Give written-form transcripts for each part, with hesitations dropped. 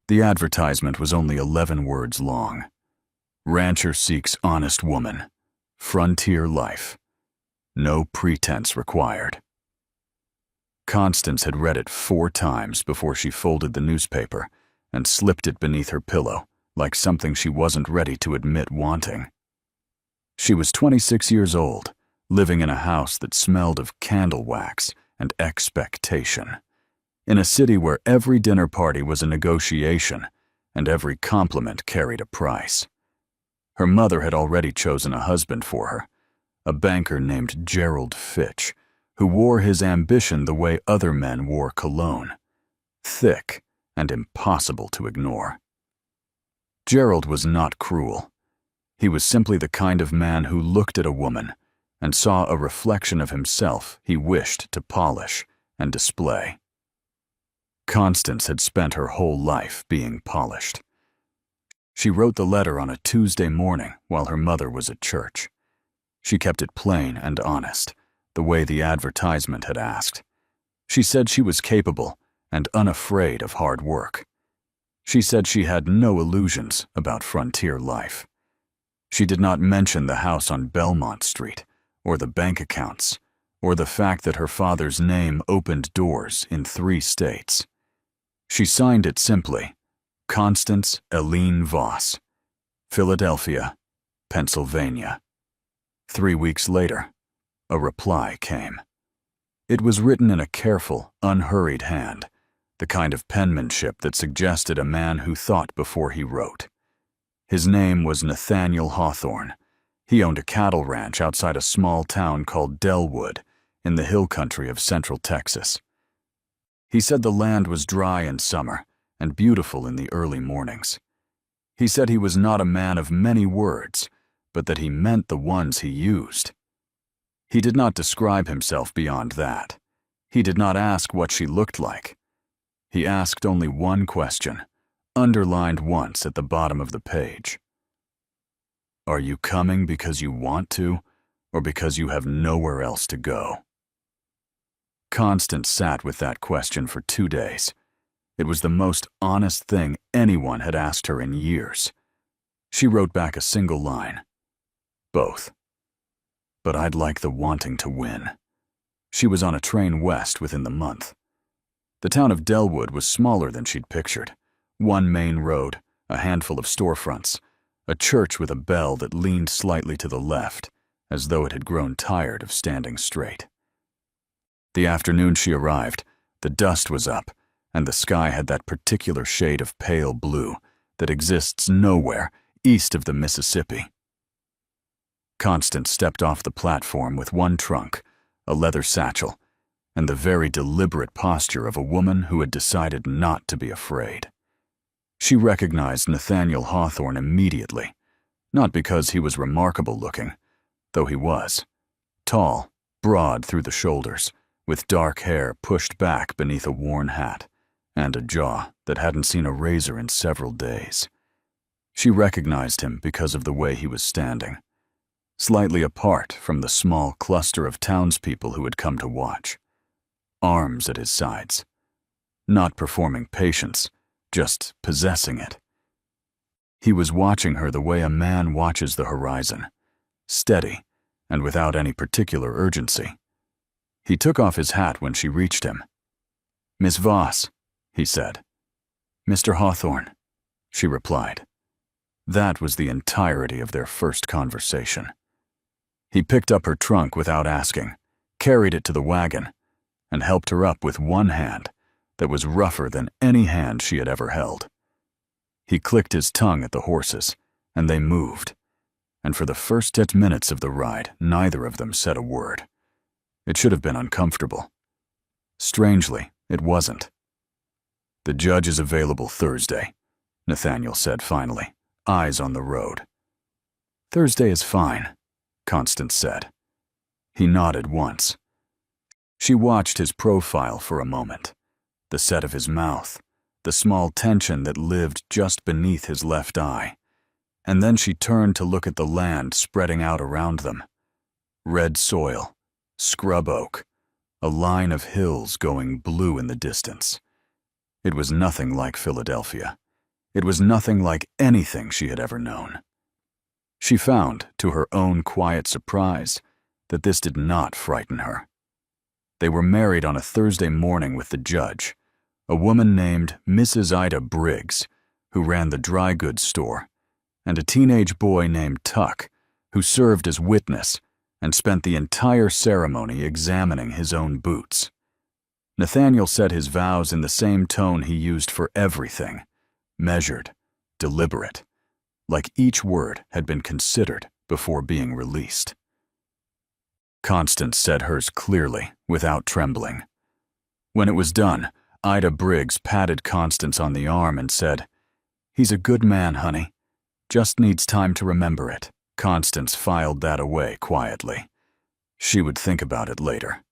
The advertisement was only 11 words long. Rancher seeks honest woman. Frontier life. No pretense required. Constance had read it 4 times before she folded the newspaper and slipped it beneath her pillow like something she wasn't ready to admit wanting. She was 26 years old, living in a house that smelled of candle wax and expectation, in a city where every dinner party was a negotiation and every compliment carried a price. Her mother had already chosen a husband for her, a banker named Gerald Fitch, who wore his ambition the way other men wore cologne, thick and impossible to ignore. Gerald was not cruel. He was simply the kind of man who looked at a woman and saw a reflection of himself he wished to polish and display. Constance had spent her whole life being polished. She wrote the letter on a Tuesday morning while her mother was at church. She kept it plain and honest, the way the advertisement had asked. She said she was capable and unafraid of hard work. She said she had no illusions about frontier life. She did not mention the house on Belmont Street, or the bank accounts, or the fact that her father's name opened doors in 3 states. She signed it simply, Constance Eileen Voss, Philadelphia, Pennsylvania. 3 weeks later, a reply came. It was written in a careful, unhurried hand, the kind of penmanship that suggested a man who thought before he wrote. His name was Nathaniel Hawthorne. He owned a cattle ranch outside a small town called Delwood in the hill country of central Texas. He said the land was dry in summer and beautiful in the early mornings. He said he was not a man of many words, but that he meant the ones he used. He did not describe himself beyond that. He did not ask what she looked like. He asked only one question, underlined once at the bottom of the page. Are you coming because you want to, or because you have nowhere else to go? Constance sat with that question for 2 days. It was the most honest thing anyone had asked her in years. She wrote back a single line. Both. But I'd like the wanting to win. She was on a train west within the month. The town of Delwood was smaller than she'd pictured. 1 main road, a handful of storefronts, a church with a bell that leaned slightly to the left, as though it had grown tired of standing straight. The afternoon she arrived, the dust was up, and the sky had that particular shade of pale blue that exists nowhere east of the Mississippi. Constance stepped off the platform with 1 trunk, a leather satchel, and the very deliberate posture of a woman who had decided not to be afraid. She recognized Nathaniel Hawthorne immediately, not because he was remarkable looking, though he was. Tall, broad through the shoulders, with dark hair pushed back beneath a worn hat, and a jaw that hadn't seen a razor in several days. She recognized him because of the way he was standing, slightly apart from the small cluster of townspeople who had come to watch. Arms at his sides, not performing patience, just possessing it. He was watching her the way a man watches the horizon, steady and without any particular urgency. He took off his hat when she reached him. "Miss Voss," he said. "Mr. Hawthorne," she replied. That was the entirety of their first conversation. He picked up her trunk without asking, carried it to the wagon, and helped her up with 1 hand that was rougher than any hand she had ever held. He clicked his tongue at the horses, and they moved, and for the first 10 minutes of the ride, neither of them said a word. It should have been uncomfortable. Strangely, it wasn't. "The judge is available Thursday," Nathaniel said finally, eyes on the road. "Thursday is fine," Constance said. He nodded once. She watched his profile for a moment, the set of his mouth, the small tension that lived just beneath his left eye, and then she turned to look at the land spreading out around them. Red soil, scrub oak, a line of hills going blue in the distance. It was nothing like Philadelphia, It was nothing like anything she had ever known. She found, to her own quiet surprise, that this did not frighten her. They were married on a Thursday morning with the judge, a woman named Mrs. Ida Briggs, who ran the dry goods store, and a teenage boy named Tuck, who served as witness and spent the entire ceremony examining his own boots. Nathaniel said his vows in the same tone he used for everything, measured, deliberate, like each word had been considered before being released. Constance said hers clearly, without trembling. When it was done, Ida Briggs patted Constance on the arm and said, "He's a good man, honey. Just needs time to remember it." Constance filed that away quietly. She would think about it later.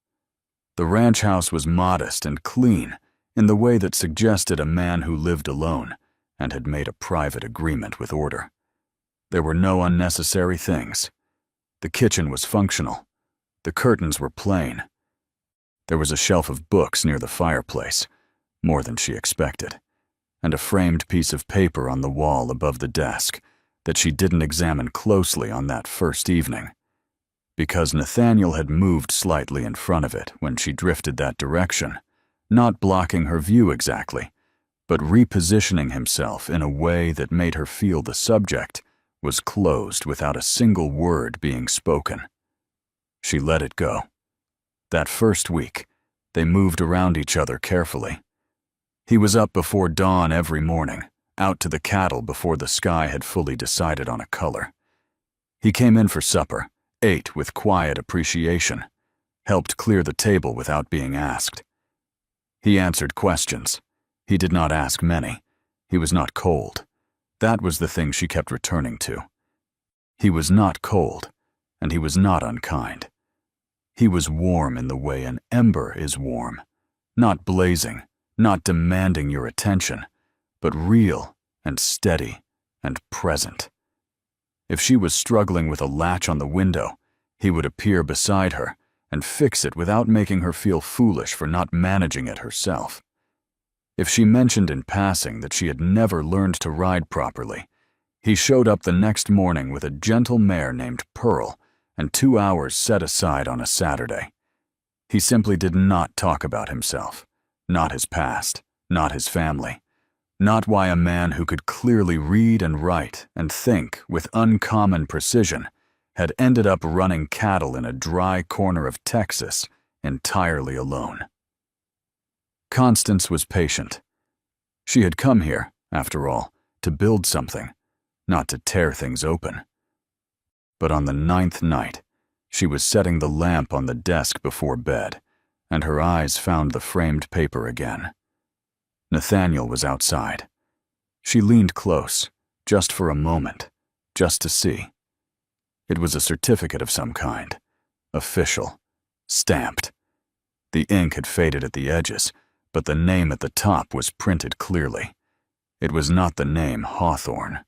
The ranch house was modest and clean in the way that suggested a man who lived alone and had made a private agreement with order. There were no unnecessary things. The kitchen was functional. The curtains were plain. There was a shelf of books near the fireplace, more than she expected, and a framed piece of paper on the wall above the desk that she didn't examine closely on that first evening, because Nathaniel had moved slightly in front of it when she drifted that direction, not blocking her view exactly, but repositioning himself in a way that made her feel the subject was closed without a single word being spoken. She let it go. That first week, they moved around each other carefully. He was up before dawn every morning, out to the cattle before the sky had fully decided on a color. He came in for supper, ate with quiet appreciation, helped clear the table without being asked. He answered questions. He did not ask many. He was not cold. That was the thing she kept returning to. He was not cold, and he was not unkind. He was warm in the way an ember is warm, not blazing, not demanding your attention, but real and steady and present. If she was struggling with a latch on the window, he would appear beside her and fix it without making her feel foolish for not managing it herself. If she mentioned in passing that she had never learned to ride properly, he showed up the next morning with a gentle mare named Pearl and 2 hours set aside on a Saturday. He simply did not talk about himself, not his past, not his family, not why a man who could clearly read and write and think with uncommon precision had ended up running cattle in a dry corner of Texas entirely alone. Constance was patient. She had come here, after all, to build something, not to tear things open. But on the 9th night, she was setting the lamp on the desk before bed, and her eyes found the framed paper again. Nathaniel was outside. She leaned close, just for a moment, just to see. It was a certificate of some kind, official, stamped. The ink had faded at the edges, but the name at the top was printed clearly. It was not the name Hawthorne.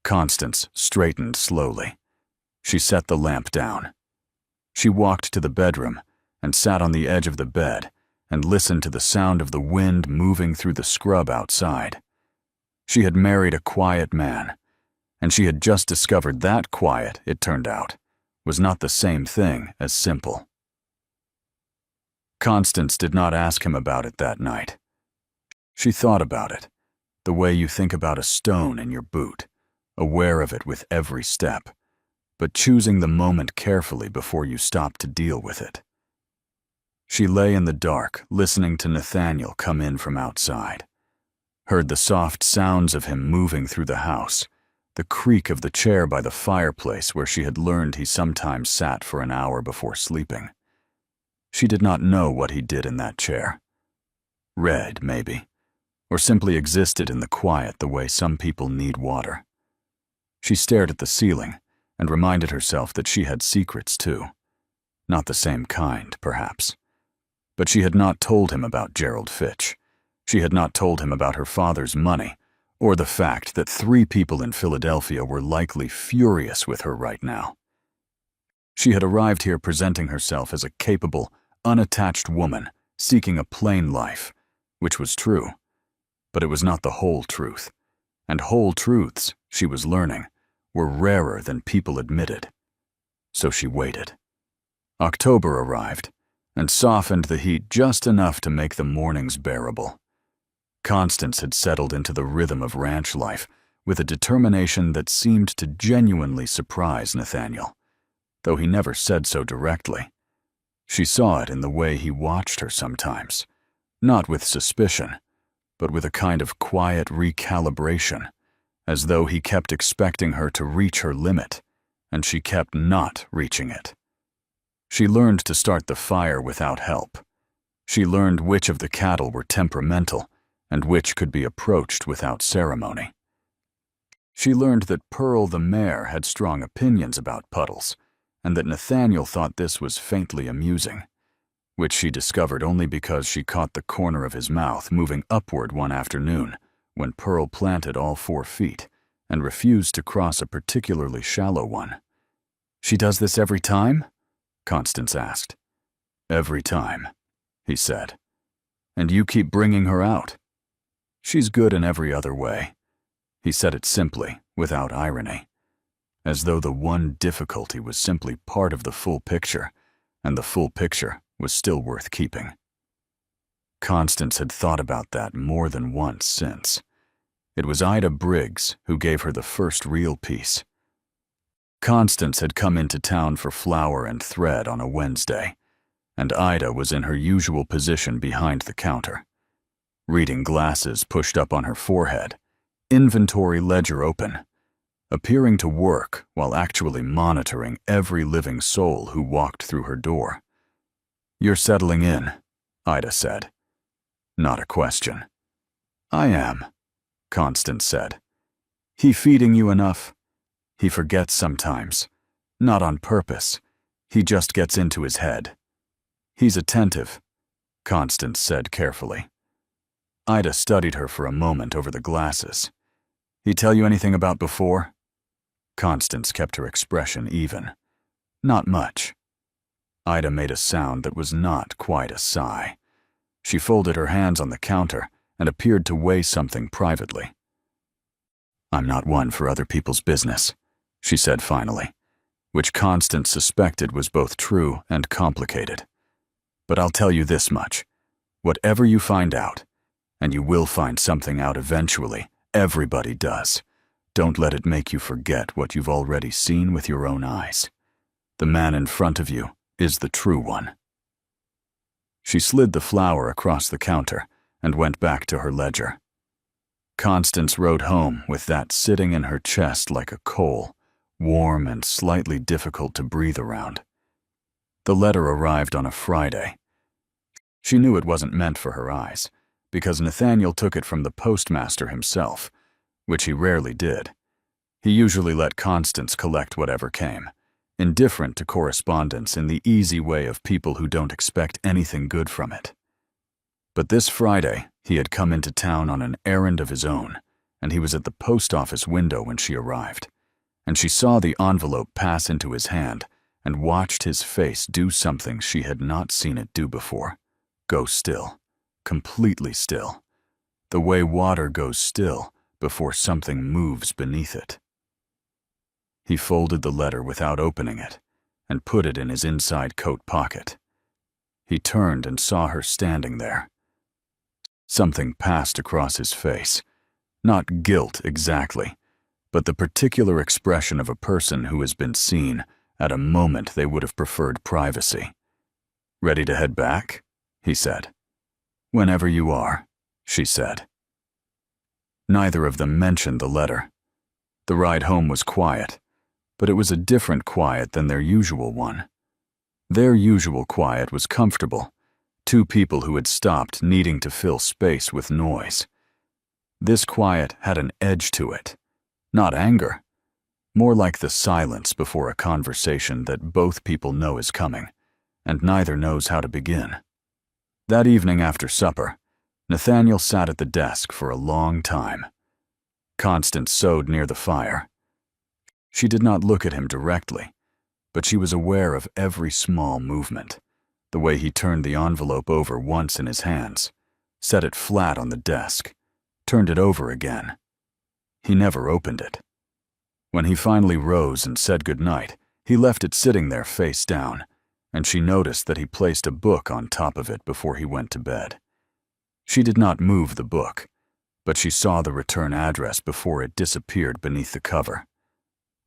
Constance straightened slowly. She set the lamp down. She walked to the bedroom and sat on the edge of the bed and listened to the sound of the wind moving through the scrub outside. She had married a quiet man, and she had just discovered that quiet, it turned out, was not the same thing as simple. Constance did not ask him about it that night. She thought about it, the way you think about a stone in your boot, aware of it with every step, but choosing the moment carefully before you stop to deal with it. She lay in the dark, listening to Nathaniel come in from outside, heard the soft sounds of him moving through the house, the creak of the chair by the fireplace where she had learned he sometimes sat for an hour before sleeping. She did not know what he did in that chair. Read, maybe, or simply existed in the quiet the way some people need water. She stared at the ceiling and reminded herself that she had secrets too. Not the same kind, perhaps. But she had not told him about Gerald Fitch. She had not told him about her father's money, or the fact that 3 people in Philadelphia were likely furious with her right now. She had arrived here presenting herself as a capable, unattached woman seeking a plain life, which was true. But it was not the whole truth, and whole truths, she was learning, were rarer than people admitted. So she waited. October arrived, and softened the heat just enough to make the mornings bearable. Constance had settled into the rhythm of ranch life with a determination that seemed to genuinely surprise Nathaniel, though he never said so directly. She saw it in the way he watched her sometimes, not with suspicion, but with a kind of quiet recalibration, as though he kept expecting her to reach her limit, and she kept not reaching it. She learned to start the fire without help. She learned which of the cattle were temperamental and which could be approached without ceremony. She learned that Pearl the mare had strong opinions about puddles, and that Nathaniel thought this was faintly amusing, which she discovered only because she caught the corner of his mouth moving upward one afternoon when Pearl planted all 4 feet and refused to cross a particularly shallow one. "She does this every time?" Constance asked. "Every time," he said. "And you keep bringing her out. She's good in every other way." He said it simply, without irony, as though the one difficulty was simply part of the full picture, and the full picture was still worth keeping. Constance had thought about that more than once since. It was Ida Briggs who gave her the first real peace. Constance had come into town for flour and thread on a Wednesday, and Ida was in her usual position behind the counter. Reading glasses pushed up on her forehead, inventory ledger open, appearing to work while actually monitoring every living soul who walked through her door. "You're settling in," Ida said. Not a question. "I am," Constance said. "He feeding you enough?" "He forgets sometimes. Not on purpose. He just gets into his head." "He's attentive," Constance said carefully. Ida studied her for a moment over the glasses. "He tell you anything about before?" Constance kept her expression even. "Not much." Ida made a sound that was not quite a sigh. She folded her hands on the counter and appeared to weigh something privately. "I'm not one for other people's business," she said finally, which Constance suspected was both true and complicated. "But I'll tell you this much. Whatever you find out, and you will find something out eventually, everybody does, don't let it make you forget what you've already seen with your own eyes. The man in front of you is the true one." She slid the flour across the counter and went back to her ledger. Constance rode home with that sitting in her chest like a coal, warm and slightly difficult to breathe around. The letter arrived on a Friday. She knew it wasn't meant for her eyes, because Nathaniel took it from the postmaster himself, which he rarely did. He usually let Constance collect whatever came, indifferent to correspondence in the easy way of people who don't expect anything good from it. But this Friday, he had come into town on an errand of his own, and he was at the post office window when she arrived, and she saw the envelope pass into his hand and watched his face do something she had not seen it do before. Go still, completely still, the way water goes still before something moves beneath it. He folded the letter without opening it and put it in his inside coat pocket. He turned and saw her standing there. Something passed across his face, not guilt exactly, but the particular expression of a person who has been seen at a moment they would have preferred privacy. "Ready to head back?" he said. "Whenever you are," she said. Neither of them mentioned the letter. The ride home was quiet, but it was a different quiet than their usual one. Their usual quiet was comfortable, 2 people who had stopped needing to fill space with noise. This quiet had an edge to it, not anger, more like the silence before a conversation that both people know is coming, and neither knows how to begin. That evening after supper, Nathaniel sat at the desk for a long time. Constance sewed near the fire. She did not look at him directly, but she was aware of every small movement, the way he turned the envelope over once in his hands, set it flat on the desk, turned it over again. He never opened it. When he finally rose and said goodnight, he left it sitting there face down, and she noticed that he placed a book on top of it before he went to bed. She did not move the book, but she saw the return address before it disappeared beneath the cover.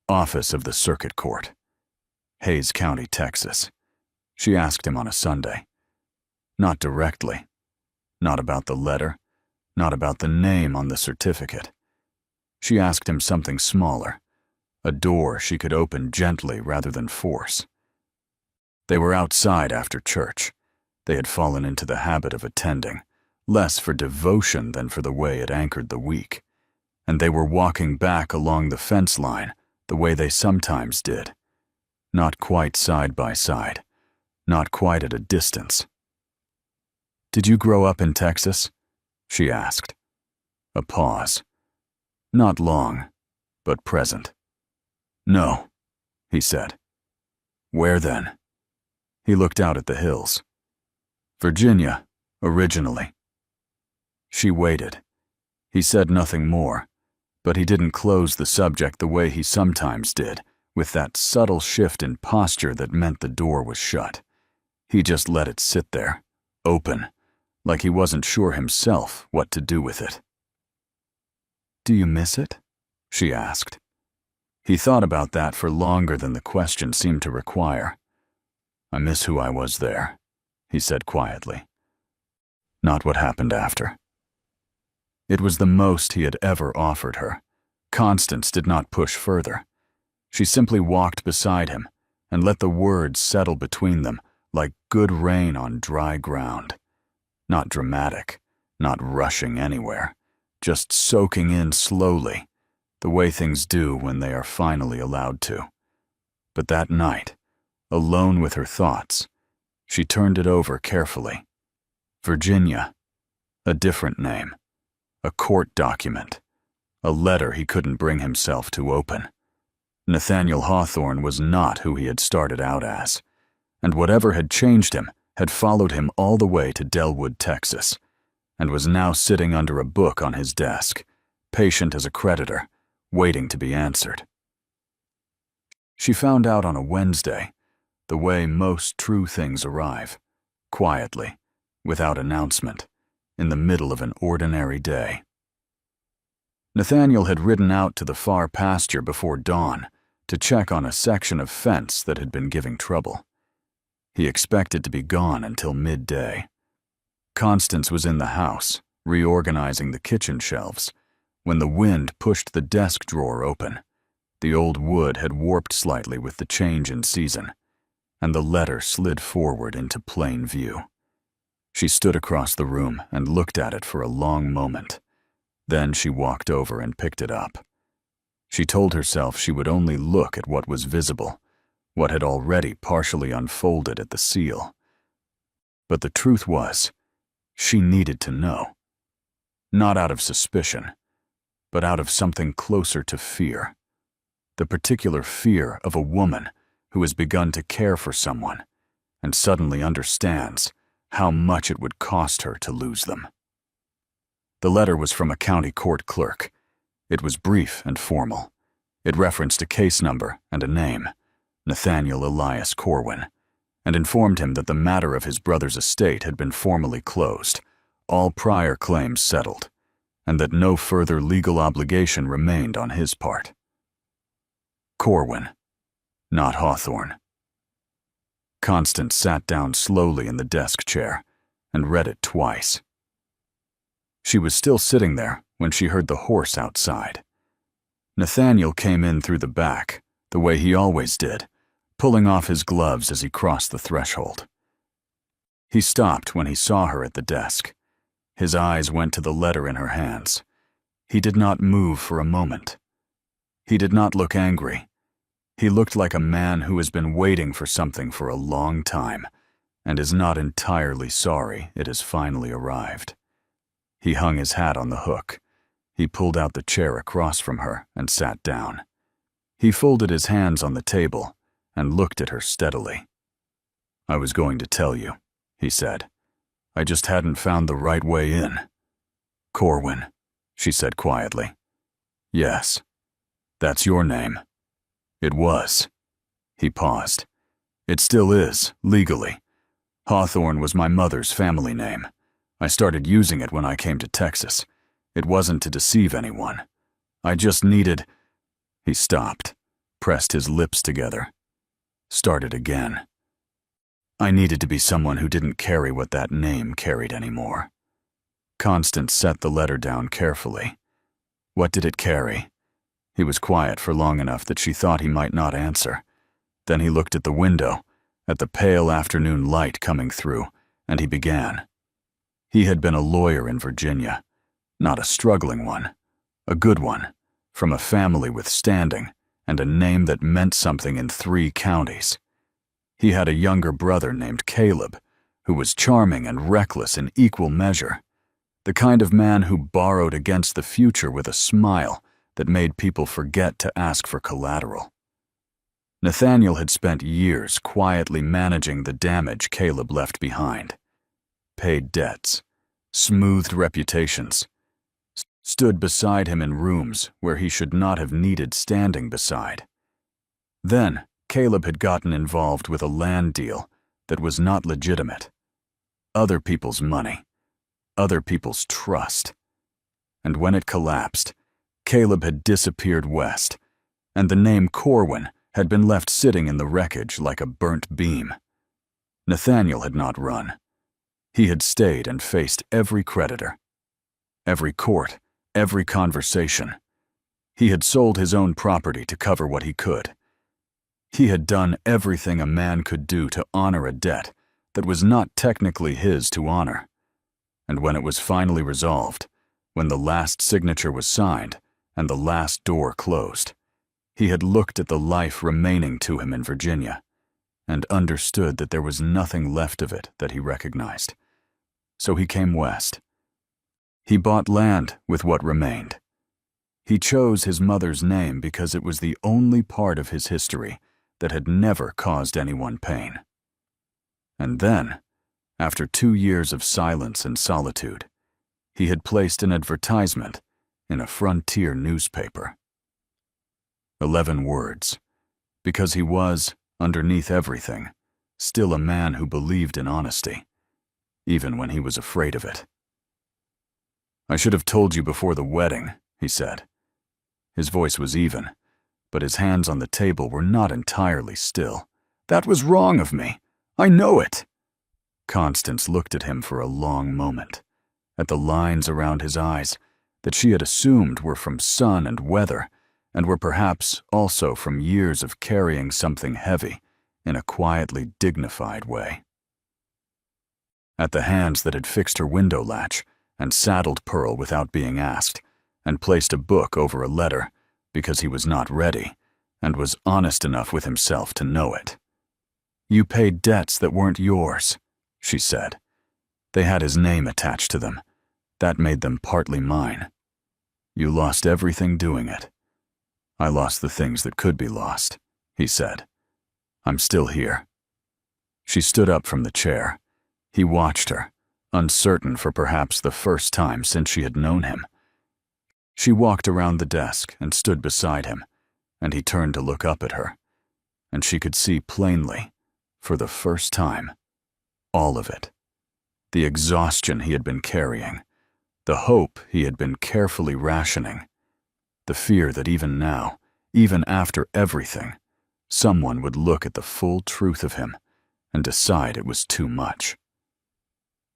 Office of the Circuit Court, Hays County, Texas. She asked him on a Sunday. Not directly. Not about the letter. Not about the name on the certificate. She asked him something smaller, a door she could open gently rather than force. They were outside after church. They had fallen into the habit of attending, less for devotion than for the way it anchored the week, and they were walking back along the fence line the way they sometimes did, not quite side by side, not quite at a distance. "Did you grow up in Texas?" she asked. A pause. Not long, but present. "No," he said. "Where then?" He looked out at the hills. "Virginia, originally." She waited. He said nothing more, but he didn't close the subject the way he sometimes did, with that subtle shift in posture that meant the door was shut. He just let it sit there, open, like he wasn't sure himself what to do with it. "Do you miss it?" she asked. He thought about that for longer than the question seemed to require. "I miss who I was there," he said quietly. "Not what happened after." It was the most he had ever offered her. Constance did not push further. She simply walked beside him and let the words settle between them like good rain on dry ground. Not dramatic, not rushing anywhere, just soaking in slowly, the way things do when they are finally allowed to. But that night, alone with her thoughts, she turned it over carefully. Virginia, a different name, a court document, a letter he couldn't bring himself to open. Nathaniel Hawthorne was not who he had started out as, and whatever had changed him had followed him all the way to Delwood, Texas, and was now sitting under a book on his desk, patient as a creditor, waiting to be answered. She found out on a Wednesday, the way most true things arrive, quietly, without announcement, in the middle of an ordinary day. Nathaniel had ridden out to the far pasture before dawn to check on a section of fence that had been giving trouble. He expected to be gone until midday. Constance was in the house, reorganizing the kitchen shelves, when the wind pushed the desk drawer open. The old wood had warped slightly with the change in season, and the letter slid forward into plain view. She stood across the room and looked at it for a long moment. Then she walked over and picked it up. She told herself she would only look at what was visible, what had already partially unfolded at the seal. But the truth was, she needed to know. Not out of suspicion, but out of something closer to fear. The particular fear of a woman who has begun to care for someone and suddenly understands how much it would cost her to lose them. The letter was from a county court clerk. It was brief and formal. It referenced a case number and a name, Nathaniel Elias Corwin, and informed him that the matter of his brother's estate had been formally closed, all prior claims settled, and that no further legal obligation remained on his part. Corwin, not Hawthorne. Constance sat down slowly in the desk chair and read it twice. She was still sitting there when she heard the horse outside. Nathaniel came in through the back, the way he always did, pulling off his gloves as he crossed the threshold. He stopped when he saw her at the desk. His eyes went to the letter in her hands. He did not move for a moment. He did not look angry. He looked like a man who has been waiting for something for a long time and is not entirely sorry it has finally arrived. He hung his hat on the hook. He pulled out the chair across from her and sat down. He folded his hands on the table and looked at her steadily. "I was going to tell you," he said. "I just hadn't found the right way in." "Corwin," she said quietly. Yes, that's your name. It was. He paused. It still is, legally. Hawthorne was my mother's family name. I started using it when I came to Texas. It wasn't to deceive anyone. I just needed... He stopped, pressed his lips together, started again. I needed to be someone who didn't carry what that name carried anymore. Constance set the letter down carefully. What did it carry? He was quiet for long enough that she thought he might not answer. Then he looked at the window, at the pale afternoon light coming through, and he began. He had been a lawyer in Virginia, not a struggling one, a good one, from a family with standing and a name that meant something in 3 counties. He had a younger brother named Caleb, who was charming and reckless in equal measure, the kind of man who borrowed against the future with a smile that made people forget to ask for collateral. Nathaniel had spent years quietly managing the damage Caleb left behind. Paid debts, smoothed reputations, stood beside him in rooms where he should not have needed standing beside. Then, Caleb had gotten involved with a land deal that was not legitimate. Other people's money, other people's trust. And when it collapsed, Caleb had disappeared west, and the name Corwin had been left sitting in the wreckage like a burnt beam. Nathaniel had not run. He had stayed and faced every creditor, every court, every conversation. He had sold his own property to cover what he could. He had done everything a man could do to honor a debt that was not technically his to honor. And when it was finally resolved, when the last signature was signed and the last door closed, he had looked at the life remaining to him in Virginia and understood that there was nothing left of it that he recognized. So he came west. He bought land with what remained. He chose his mother's name because it was the only part of his history that had never caused anyone pain. And then, after 2 years of silence and solitude, he had placed an advertisement in a frontier newspaper. 11 words, because he was, underneath everything, still a man who believed in honesty, even when he was afraid of it. I should have told you before the wedding, he said. His voice was even, but his hands on the table were not entirely still. That was wrong of me. I know it. Constance looked at him for a long moment, at the lines around his eyes that she had assumed were from sun and weather, and were perhaps also from years of carrying something heavy in a quietly dignified way. At the hands that had fixed her window latch and saddled Pearl without being asked, and placed a book over a letter because he was not ready and was honest enough with himself to know it. You paid debts that weren't yours, she said. They had his name attached to them. That made them partly mine. You lost everything doing it. I lost the things that could be lost, he said. I'm still here. She stood up from the chair. He watched her, uncertain for perhaps the first time since she had known him. She walked around the desk and stood beside him, and he turned to look up at her, and she could see plainly, for the first time, all of it. The exhaustion he had been carrying, the hope he had been carefully rationing, the fear that even now, even after everything, someone would look at the full truth of him and decide it was too much.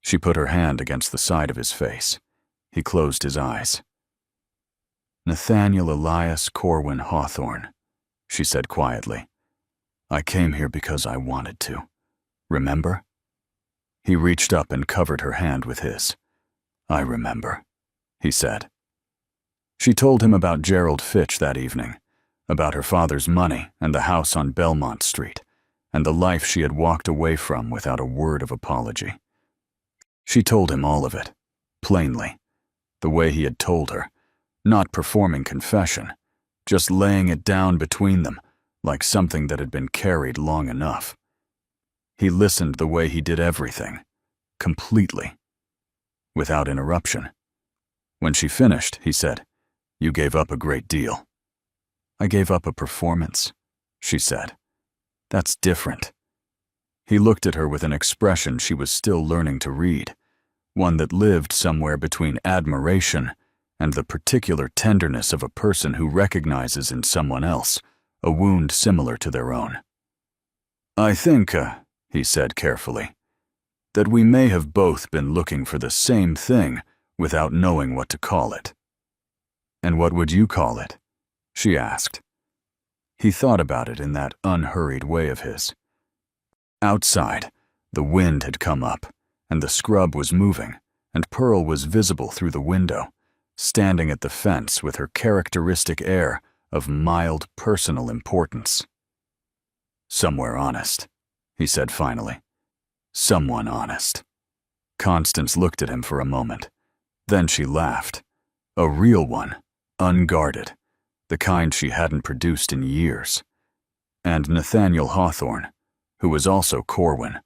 She put her hand against the side of his face. He closed his eyes. Nathaniel Elias Corwin Hawthorne, she said quietly. I came here because I wanted to. Remember? He reached up and covered her hand with his. I remember, he said. She told him about Gerald Fitch that evening, about her father's money and the house on Belmont Street, and the life she had walked away from without a word of apology. She told him all of it, plainly, the way he had told her, not performing confession, just laying it down between them like something that had been carried long enough. He listened the way he did everything, completely, without interruption. When she finished, he said, "You gave up a great deal." "I gave up a performance," she said. "That's different." He looked at her with an expression she was still learning to read, one that lived somewhere between admiration and the particular tenderness of a person who recognizes in someone else a wound similar to their own. "I think," he said carefully, "that we may have both been looking for the same thing without knowing what to call it." "And what would you call it?" she asked. He thought about it in that unhurried way of his. Outside, the wind had come up, and the scrub was moving, and Pearl was visible through the window, standing at the fence with her characteristic air of mild personal importance. "Somewhere honest," he said finally. "Someone honest." Constance looked at him for a moment. Then she laughed. A real one, unguarded, the kind she hadn't produced in years. And Nathaniel Hawthorne, who was also Corwin,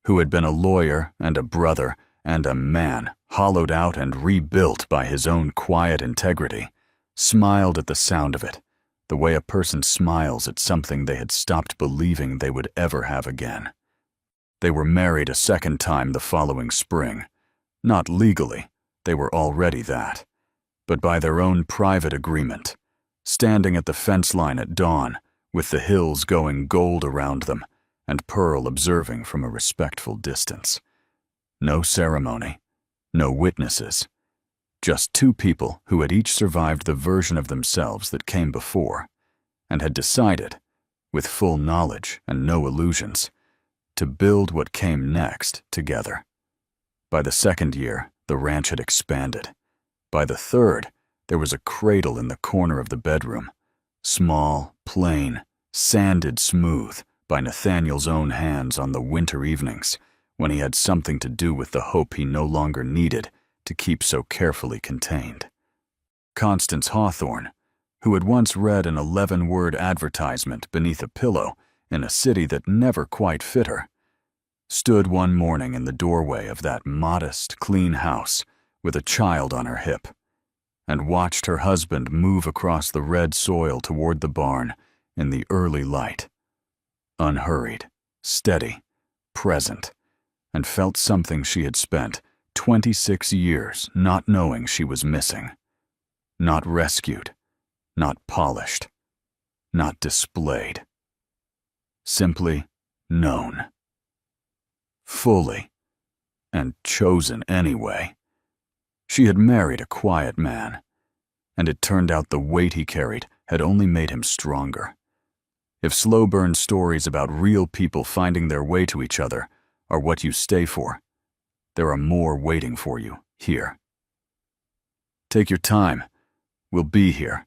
who had been a lawyer and a brother and a man hollowed out and rebuilt by his own quiet integrity, smiled at the sound of it, the way a person smiles at something they had stopped believing they would ever have again. They were married a second time the following spring. Not legally, they were already that, but by their own private agreement, standing at the fence line at dawn, with the hills going gold around them, and Pearl observing from a respectful distance. No ceremony, no witnesses, just two people who had each survived the version of themselves that came before, and had decided, with full knowledge and no illusions, to build what came next together. By the second year, the ranch had expanded. By the third, there was a cradle in the corner of the bedroom, small, plain, sanded smooth by Nathaniel's own hands on the winter evenings when he had something to do with the hope he no longer needed to keep so carefully contained. Constance Hawthorne, who had once read an 11-word advertisement beneath a pillow in a city that never quite fit her, stood one morning in the doorway of that modest, clean house with a child on her hip, and watched her husband move across the red soil toward the barn in the early light, unhurried, steady, present, and felt something she had spent 26 years not knowing she was missing. Not rescued, not polished, not displayed. Simply known. Fully, and chosen anyway. She had married a quiet man, and it turned out the weight he carried had only made him stronger. If slow burn stories about real people finding their way to each other are what you stay for, there are more waiting for you here. Take your time. We'll be here.